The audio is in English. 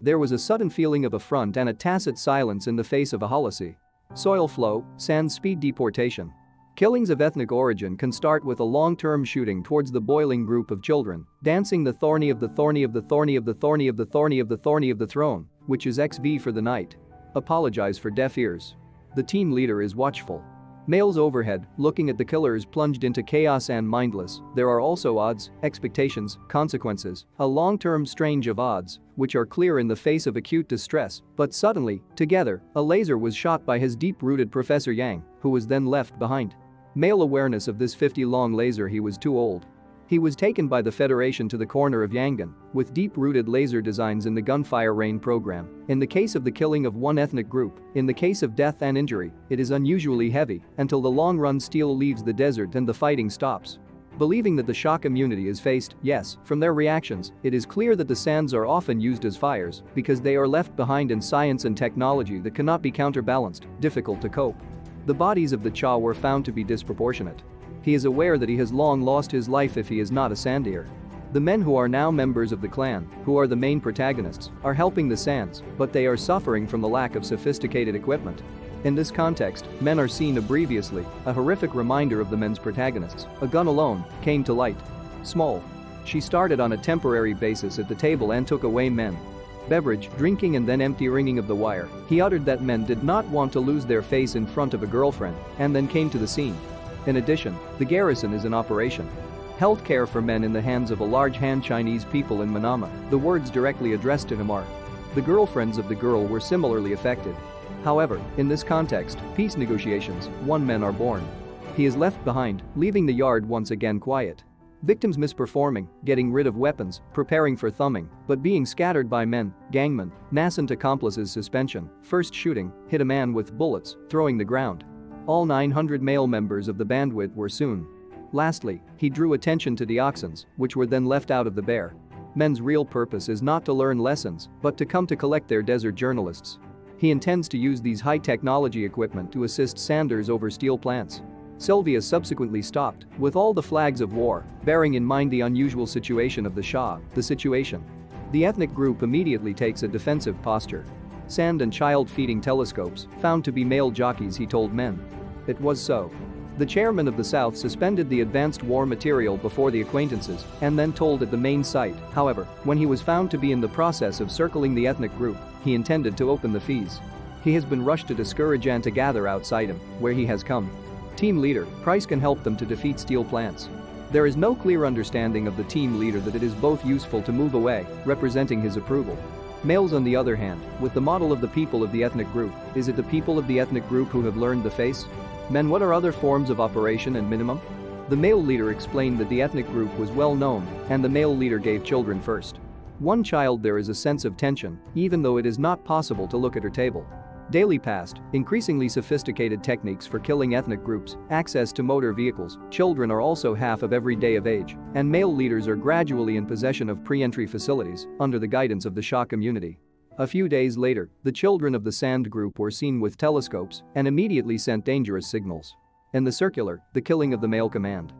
There was a sudden feeling of affront and a tacit silence in the face of a policy. Soil flow, sand speed deportation. Killings of ethnic origin can start with a long-term shooting towards the boiling group of children, dancing the thorny of the thorny of the thorny of the thorny of the thorny of the thorny of the throne, which is XV for the night. Apologize for deaf ears. The team leader is watchful. Males overhead, looking at the killers plunged into chaos and mindless. There are also odds, expectations, consequences, a long-term strange of odds, which are clear in the face of acute distress, but suddenly, together, a laser was shot by his deep-rooted Professor Yang, who was then left behind. Male awareness of this 50-long laser. He was too old. He was taken by the Federation to the corner of Yangon, with deep-rooted laser designs in the gunfire rain program. In the case of the killing of one ethnic group, in the case of death and injury, it is unusually heavy until the long-run steel leaves the desert and the fighting stops. Believing that the shock immunity is faced, yes, from their reactions, it is clear that the sands are often used as fires because they are left behind in science and technology that cannot be counterbalanced, difficult to cope. The bodies of the Cha were found to be disproportionate. He is aware that he has long lost his life if he is not a Sandier. The men who are now members of the clan, who are the main protagonists, are helping the Sands, but they are suffering from the lack of sophisticated equipment. In this context, men are seen abbreviatively, a horrific reminder of the men's protagonists. A gun alone came to light. Small. She started on a temporary basis at the table and took away men. Beverage, drinking and then empty ringing of the wire. He uttered that men did not want to lose their face in front of a girlfriend, and then came to the scene. In addition, the garrison is in operation. Healthcare for men in the hands of a large Han Chinese people in Manama. The words directly addressed to him are. The girlfriends of the girl were similarly affected. However, in this context, peace negotiations, one men are born. He is left behind, leaving the yard once again quiet. Victims misperforming, getting rid of weapons, preparing for thumbing, but being scattered by men, gangmen, nascent accomplices suspension, first shooting, hit a man with bullets, throwing the ground. All 900 male members of the bandwidth were soon. Lastly, he drew attention to the oxens, which were then left out of the bear. Men's real purpose is not to learn lessons, but to come to collect their desert journalists. He intends to use these high-technology equipment to assist Sanders over steel plants. Sylvia subsequently stopped, with all the flags of war, bearing in mind the unusual situation of the Shah, the situation. The ethnic group immediately takes a defensive posture. Sand and child-feeding telescopes, found to be male jockeys, he told men. It was so. The chairman of the South suspended the advanced war material before the acquaintances and then told at the main site. However, when he was found to be in the process of circling the ethnic group, he intended to open the fees. He has been rushed to discourage and to gather outside him, where he has come. Team leader, Price can help them to defeat steel plants. There is no clear understanding of the team leader that it is both useful to move away, representing his approval. Males on the other hand, with the model of the people of the ethnic group, is it the people of the ethnic group who have learned the face? Men, what are other forms of operation and minimum? The male leader explained that the ethnic group was well known, and the male leader gave children first. One child, there is a sense of tension, even though it is not possible to look at her table. Daily passed, increasingly sophisticated techniques for killing ethnic groups, access to motor vehicles, children are also half of every day of age, and male leaders are gradually in possession of pre-entry facilities, under the guidance of the Shah community. A few days later, the children of the Sand group were seen with telescopes and immediately sent dangerous signals. In the circular, the killing of the male command.